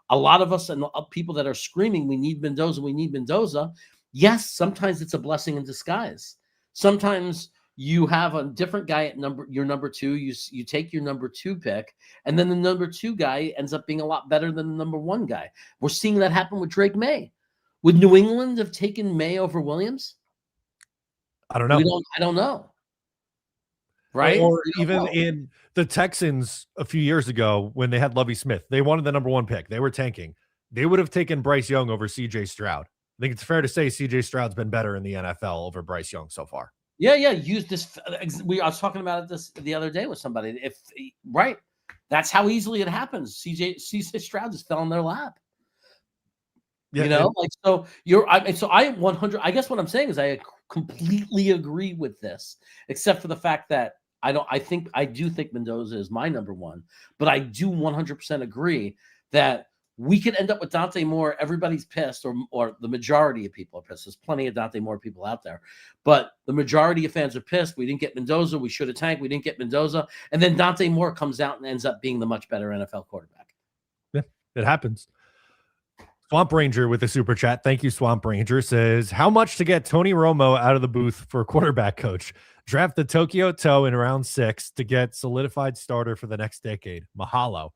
A lot of us and people that are screaming, we need Mendoza. Yes, sometimes it's a blessing in disguise. Sometimes you have a different guy at your number two. You take your number two pick, and then the number two guy ends up being a lot better than the number one guy. We're seeing that happen with Drake May. Would New England have taken May over Williams? I don't know. I don't know. Right? Or even in the Texans a few years ago when they had Lovie Smith, they wanted the number one pick. They were tanking. They would have taken Bryce Young over CJ Stroud. I think it's fair to say CJ Stroud's been better in the NFL over Bryce Young so far. Yeah. Use this. I was talking about this the other day with somebody. Right. That's how easily it happens. CJ Stroud just fell in their lap. Yeah, so I 100. I guess what I'm saying is I completely agree with this, except for the fact that I do think Mendoza is my number one, but I do 100% agree that we could end up with Dante Moore. Everybody's pissed, or the majority of people are pissed. There's plenty of Dante Moore people out there, but the majority of fans are pissed. We didn't get Mendoza. We should have tanked. We didn't get Mendoza. And then Dante Moore comes out and ends up being the much better NFL quarterback. Yeah, it happens. Swamp Ranger with a super chat. Thank you, Swamp Ranger. Says, how much to get Tony Romo out of the booth for quarterback coach? Draft the Tokyo Toe in round 6 to get solidified starter for the next decade. Mahalo.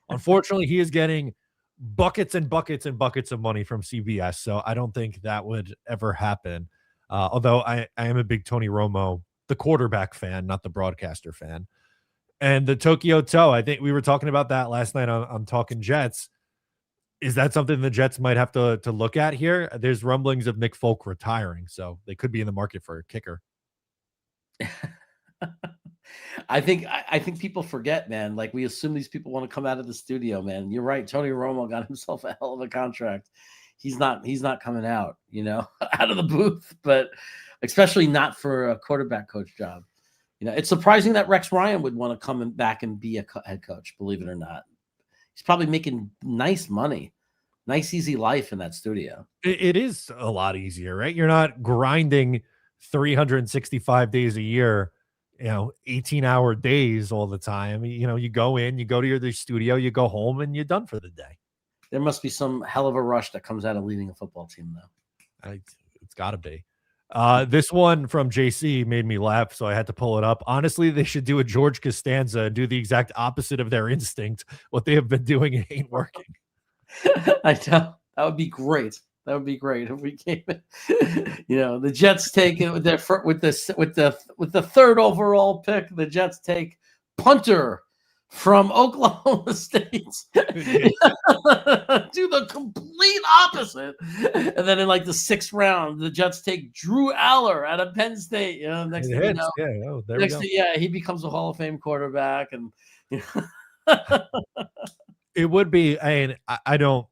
Unfortunately, he is getting buckets and buckets and buckets of money from CBS, so I don't think that would ever happen. Although I am a big Tony Romo, the quarterback fan, not the broadcaster fan. And the Tokyo Toe, I think we were talking about that last night on Talking Jets. Is that something the Jets might have to look at here? There's rumblings of Nick Folk retiring, so they could be in the market for a kicker. I think people forget, man. Like we assume these people want to come out of the studio, man. You're right. Tony Romo got himself a hell of a contract. He's not coming out, out of the booth, but especially not for a quarterback coach job. It's surprising that Rex Ryan would want to come back and be a head coach, believe it or not. He's probably making nice money, nice, easy life in that studio. It is a lot easier, right? You're not grinding 365 days a year, 18-hour days all the time. You go in, you go to the studio, you go home, and you're done for the day. There must be some hell of a rush that comes out of leading a football team, though. It's got to be. This one from JC made me laugh, so I had to pull it up. Honestly, they should do a George Costanza and do the exact opposite of their instinct. What they have been doing, it ain't working. I know. That would be great. That would be great if we came in. The Jets take it with the third overall pick. The Jets take punter from Oklahoma State. Do the complete opposite. And then in like the 6th round, the Jets take Drew Aller out of Penn State. Next thing you know, he becomes a Hall of Fame quarterback. And it would be, and I don't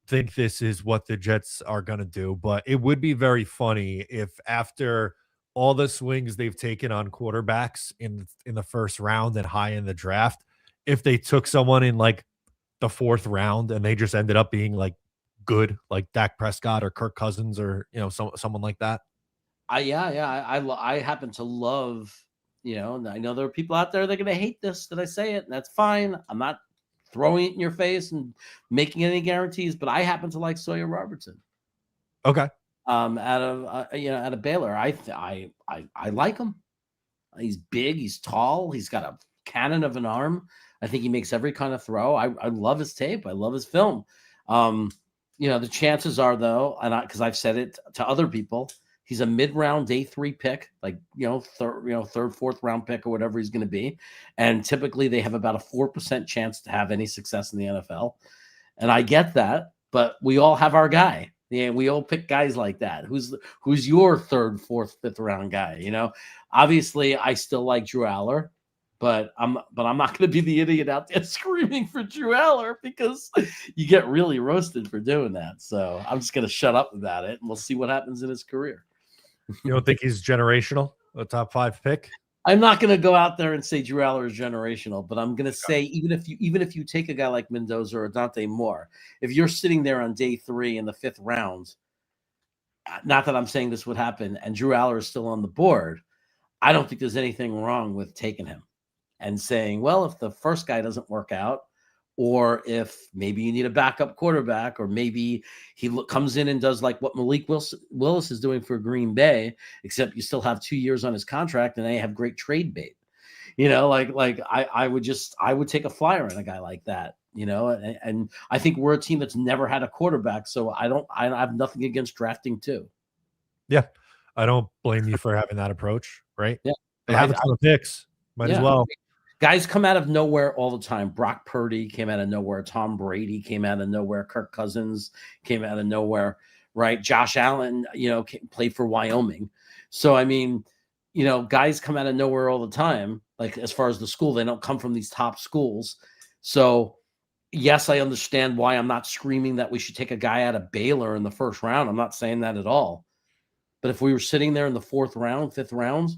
think this is what the Jets are going to do, but it would be very funny if after all the swings they've taken on quarterbacks in the first round and high in the draft, if they took someone in like the fourth round and they just ended up being like good, like Dak Prescott or Kirk Cousins or someone like that. I happen to love, and I know there are people out there that are going to hate this that I say it, and that's fine. I'm not throwing it in your face and making any guarantees, but I happen to like Sawyer Robertson. Okay. Out of Baylor. I like him. He's big, he's tall, he's got a cannon of an arm. I think he makes every kind of throw. I love his tape. I love his film. The chances are though, and because I've said it to other people, he's a mid-round day 3 pick, like third, fourth round pick or whatever he's going to be. And typically they have about a 4% chance to have any success in the NFL. And I get that, but we all have our guy. Yeah, we all pick guys like that. Who's your third, fourth, fifth round guy? Obviously I still like Drew Aller, but I'm not going to be the idiot out there screaming for Drew Aller because you get really roasted for doing that. So I'm just going to shut up about it, and we'll see what happens in his career. You don't think he's generational, a top 5 pick? I'm not going to go out there and say Drew Aller is generational, but I'm going to say even if you take a guy like Mendoza or Dante Moore, if you're sitting there on day 3 in the 5th round, not that I'm saying this would happen, and Drew Aller is still on the board, I don't think there's anything wrong with taking him and saying, well, if the first guy doesn't work out, or if maybe you need a backup quarterback, or maybe he comes in and does like what Malik Willis is doing for Green Bay, except you still have 2 years on his contract and they have great trade bait. I would take a flyer on a guy like that, and I think we're a team that's never had a quarterback. So I have nothing against drafting too. Yeah. I don't blame you for having that approach, right? Yeah. They have a ton of picks. Might as well. Guys come out of nowhere all the time. Brock Purdy came out of nowhere. Tom Brady came out of nowhere. Kirk Cousins came out of nowhere, right? Josh Allen, played for Wyoming. So, I mean, guys come out of nowhere all the time. Like as far as the school, they don't come from these top schools. So, yes, I understand why I'm not screaming that we should take a guy out of Baylor in the first round. I'm not saying that at all. But if we were sitting there in the 4th round, 5th round,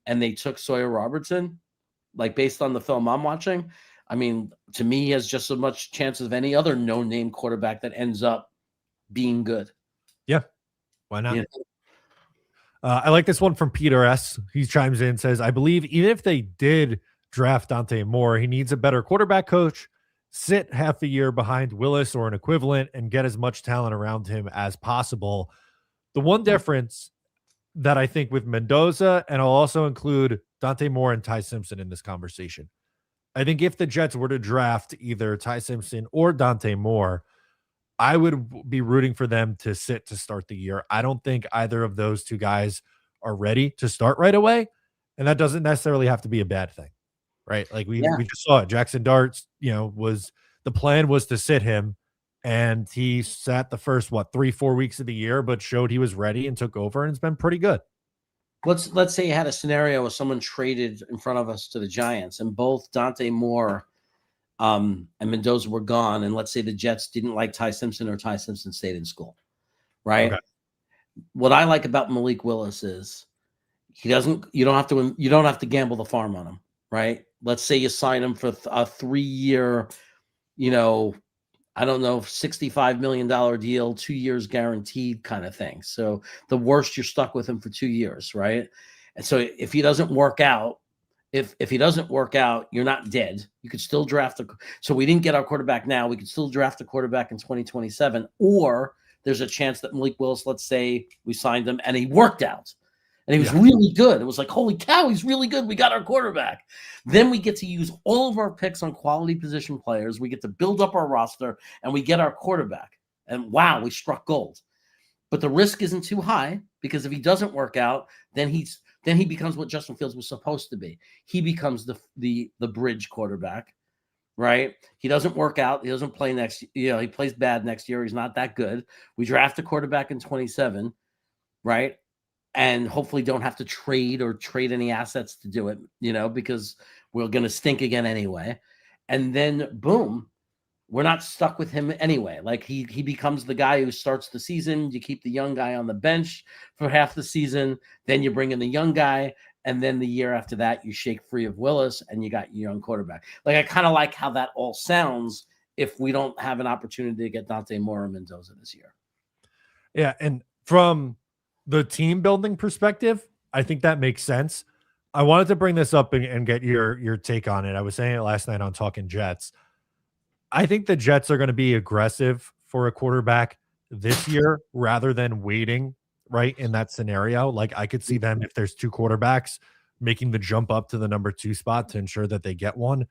and they took Sawyer Robertson, like based on the film I'm watching, I mean, to me, he has just as much chance as any other no-name quarterback that ends up being good. Yeah. Why not? I like this one from Peter S. He chimes in and says, I believe even if they did draft Dante Moore, he needs a better quarterback coach, sit half a year behind Willis or an equivalent, and get as much talent around him as possible. The one difference that I think with Mendoza, and I'll also include Dante Moore and Ty Simpson in this conversation. I think if the Jets were to draft either Ty Simpson or Dante Moore, I would be rooting for them to sit to start the year. I don't think either of those two guys are ready to start right away. And that doesn't necessarily have to be a bad thing, right? Like we just saw it. Jackson Darts, the plan was to sit him, and he sat the first, 3-4 weeks of the year, but showed he was ready and took over, and it's been pretty good. Let's say you had a scenario where someone traded in front of us to the Giants, and both Dante Moore and Mendoza were gone, and let's say the Jets didn't like Ty Simpson, or Ty Simpson stayed in school, right? Okay. What I like about Malik Willis is you don't have to gamble the farm on him, right? Let's say you sign him for a 3-year, I don't know, $65 million deal, 2 years guaranteed kind of thing. So the worst, you're stuck with him for 2 years, right? And so if he doesn't work out, if he doesn't work out, you're not dead. You could still draft so we didn't get our quarterback now. We could still draft a quarterback in 2027, or there's a chance that Malik Willis, let's say we signed him and he worked out. And he was really good. It was like, holy cow, he's really good. We got our quarterback. Then we get to use all of our picks on quality position players. We get to build up our roster, and we get our quarterback. And wow, we struck gold. But the risk isn't too high, because if he doesn't work out, then he becomes what Justin Fields was supposed to be. He becomes the bridge quarterback, right? He doesn't work out. He doesn't play next year. He plays bad next year. He's not that good. We draft a quarterback in 27, right? And hopefully don't have to trade any assets to do it, because we're going to stink again anyway. And then boom, we're not stuck with him anyway. Like he becomes the guy who starts the season. You keep the young guy on the bench for half the season, then you bring in the young guy, and then the year after that, you shake free of Willis, and you got your young quarterback. Like I kind of like how that all sounds if we don't have an opportunity to get Dante Moore or Mendoza this year. Yeah, and from the team building perspective, I think that makes sense. I wanted to bring this up and get your take on it. I was saying it last night on Talking Jets. I think the Jets are going to be aggressive for a quarterback this year rather than waiting, right, in that scenario. Like, I could see them, if there's two quarterbacks, making the jump up to the number 2 spot to ensure that they get one.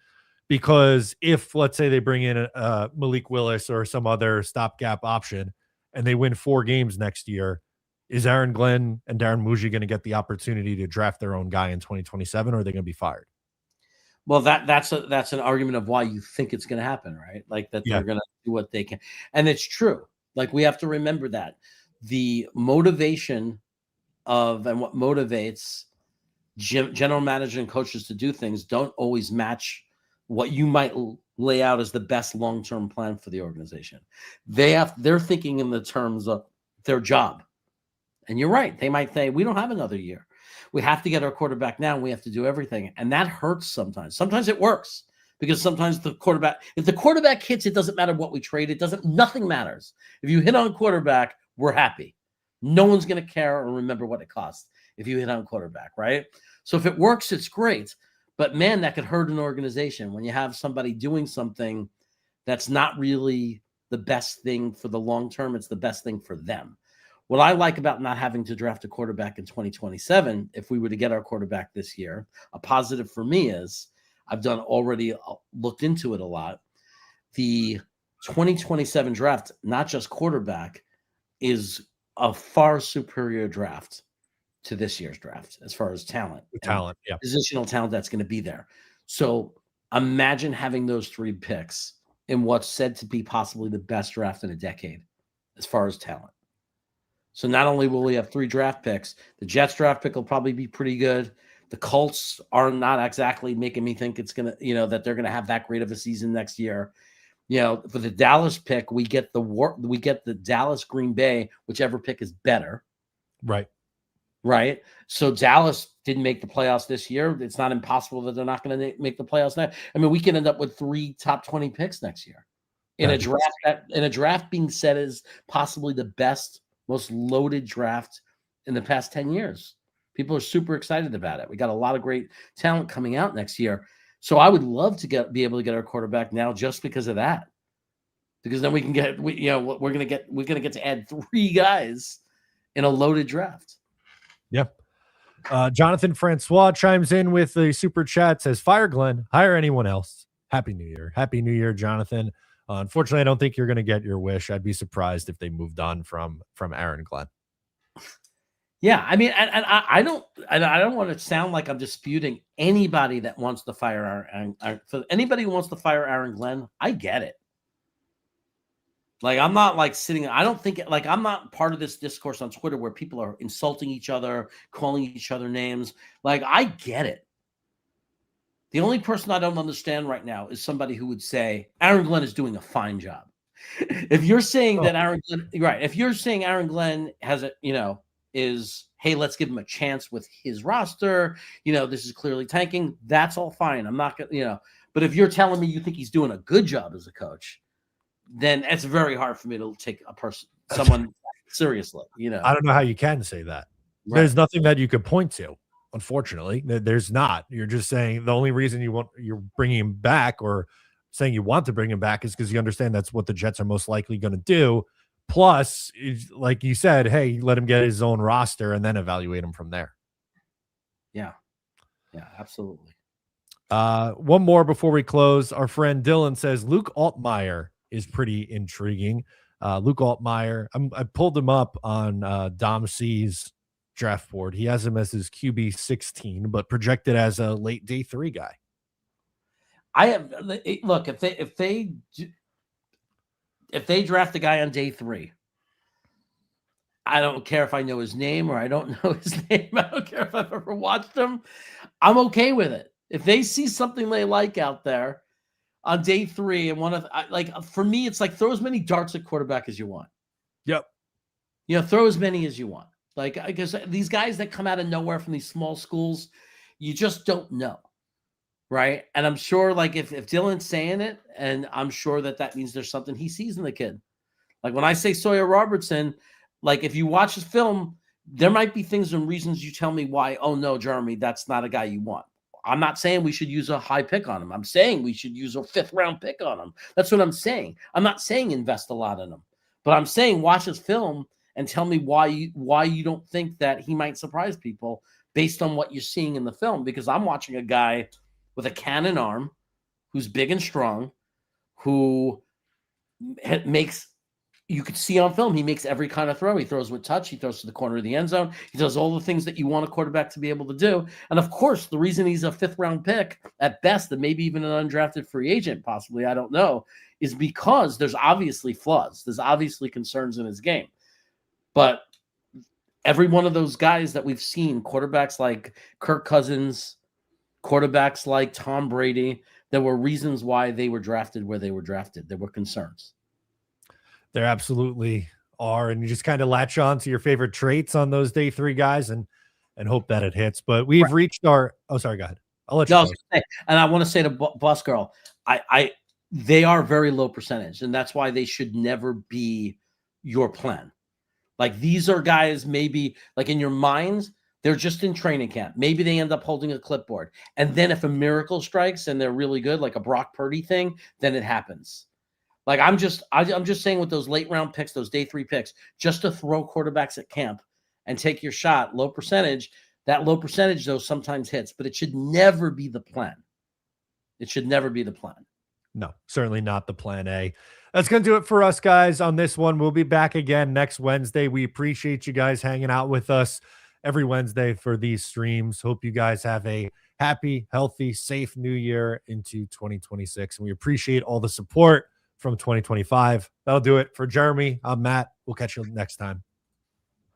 Because if, let's say, they bring in Malik Willis or some other stopgap option and they win 4 games next year, is Aaron Glenn and Darren Muji going to get the opportunity to draft their own guy in 2027, or are they going to be fired? Well, that's an argument of why you think it's going to happen, right? Like that they're going to do what they can. And it's true. Like we have to remember that the motivation of and what motivates general manager and coaches to do things don't always match what you might lay out as the best long-term plan for the organization. They're thinking in the terms of their job. And you're right. They might say, we don't have another year. We have to get our quarterback now. And we have to do everything. And that hurts sometimes. Sometimes it works because sometimes if the quarterback hits, it doesn't matter what we trade. Nothing matters. If you hit on quarterback, we're happy. No one's going to care or remember what it costs if you hit on quarterback, right? So if it works, it's great. But man, that could hurt an organization when you have somebody doing something that's not really the best thing for the long term. It's the best thing for them. What I like about not having to draft a quarterback in 2027, if we were to get our quarterback this year, a positive for me is I've already looked into it a lot. The 2027 draft, not just quarterback, is a far superior draft to this year's draft as far as talent. Positional talent that's going to be there. So imagine having those 3 picks in what's said to be possibly the best draft in a decade as far as talent. So not only will we have 3 draft picks, the Jets draft pick will probably be pretty good. The Colts are not exactly making me think it's going to, that they're going to have that great of a season next year. For the Dallas pick, we get the Dallas Green Bay, whichever pick is better. Right. So Dallas didn't make the playoffs this year. It's not impossible that they're not going to make the playoffs now. I mean, we can end up with 3 top 20 picks next year in a draft being said as possibly the best, most loaded draft in the past 10 years. People are super excited about it. We got a lot of great talent coming out next year. So I would love to be able to get our quarterback now just because of that. Because then we can we're going to get to add 3 guys in a loaded draft. Yeah. Jonathan Francois chimes in with the super chat, says, fire Glenn, hire anyone else. Happy New Year. Happy New Year, Jonathan. Unfortunately, I don't think you're going to get your wish. I'd be surprised if they moved on from Aaron Glenn. Yeah, I mean, and I don't want to sound like I'm disputing anybody that wants to fire for anybody who wants to fire Aaron Glenn. I get it. Like, I'm not like sitting. I don't think like I'm not part of this discourse on Twitter where people are insulting each other, calling each other names. Like, I get it. The only person I don't understand right now is somebody who would say Aaron Glenn is doing a fine job. If you're saying that Aaron Glenn, right? If you're saying Aaron Glenn has is, hey, let's give him a chance with his roster. This is clearly tanking. That's all fine. I'm not gonna, but if you're telling me you think he's doing a good job as a coach, then it's very hard for me to take someone seriously. I don't know how you can say that. Right. There's nothing that you could point to. Unfortunately, there's not. You're just saying the only reason you're bringing him back or saying you want to bring him back is because you understand that's what the Jets are most likely going to do. Plus, like you said, hey, let him get his own roster and then evaluate him from there. Yeah, absolutely. One more before we close. Our friend Dylan says Luke Altmaier is pretty intriguing. Luke Altmaier, I pulled him up on Dom C's draft board. He has him as his QB 16, but projected as a late day 3 guy. Look, if they draft a guy on day 3, I don't care if I know his name or I don't know his name. I don't care if I've ever watched him. I'm okay with it. If they see something they like out there, on day 3, and like for me, it's like throw as many darts at quarterback as you want. Yep. Throw as many as you want. Like, because these guys that come out of nowhere from these small schools, you just don't know. Right. And I'm sure, like, if Dylan's saying it, and I'm sure that means there's something he sees in the kid. Like when I say Sawyer Robertson, like if you watch his film, there might be things and reasons you tell me why, oh no, Jeremy, that's not a guy you want. I'm not saying we should use a high pick on him. I'm saying we should use a 5th round pick on him. That's what I'm saying. I'm not saying invest a lot in him, but I'm saying watch his film and tell me why you don't think that he might surprise people based on what you're seeing in the film. Because I'm watching a guy with a cannon arm who's big and strong, who makes, you could see on film, he makes every kind of throw. He throws with touch. He throws to the corner of the end zone. He does all the things that you want a quarterback to be able to do. And of course, the reason he's a 5th round pick at best, and maybe even an undrafted free agent, possibly, I don't know, is because there's obviously flaws. There's obviously concerns in his game. But every one of those guys that we've seen, quarterbacks like Kirk Cousins, quarterbacks like Tom Brady, there were reasons why they were drafted where they were drafted. There were concerns. There absolutely are. And you just kind of latch on to your favorite traits on those day 3 guys and hope that it hits. But we've reached our, oh, sorry, go ahead. I'll let you go. And I want to say to Bus Girl, they are very low percentage, and that's why they should never be your plan. Like these are guys, maybe like in your mind, they're just in training camp. Maybe they end up holding a clipboard. And then if a miracle strikes and they're really good, like a Brock Purdy thing, then it happens. Like I'm just saying with those late round picks, those day 3 picks, just to throw quarterbacks at camp and take your shot, low percentage. That low percentage, though, sometimes hits, but it should never be the plan. It should never be the plan. No, certainly not the plan A. That's going to do it for us, guys, on this one. We'll be back again next Wednesday. We appreciate you guys hanging out with us every Wednesday for these streams. Hope you guys have a happy, healthy, safe new year into 2026. And we appreciate all the support from 2025. That'll do it for Jeremy. I'm Matt. We'll catch you next time.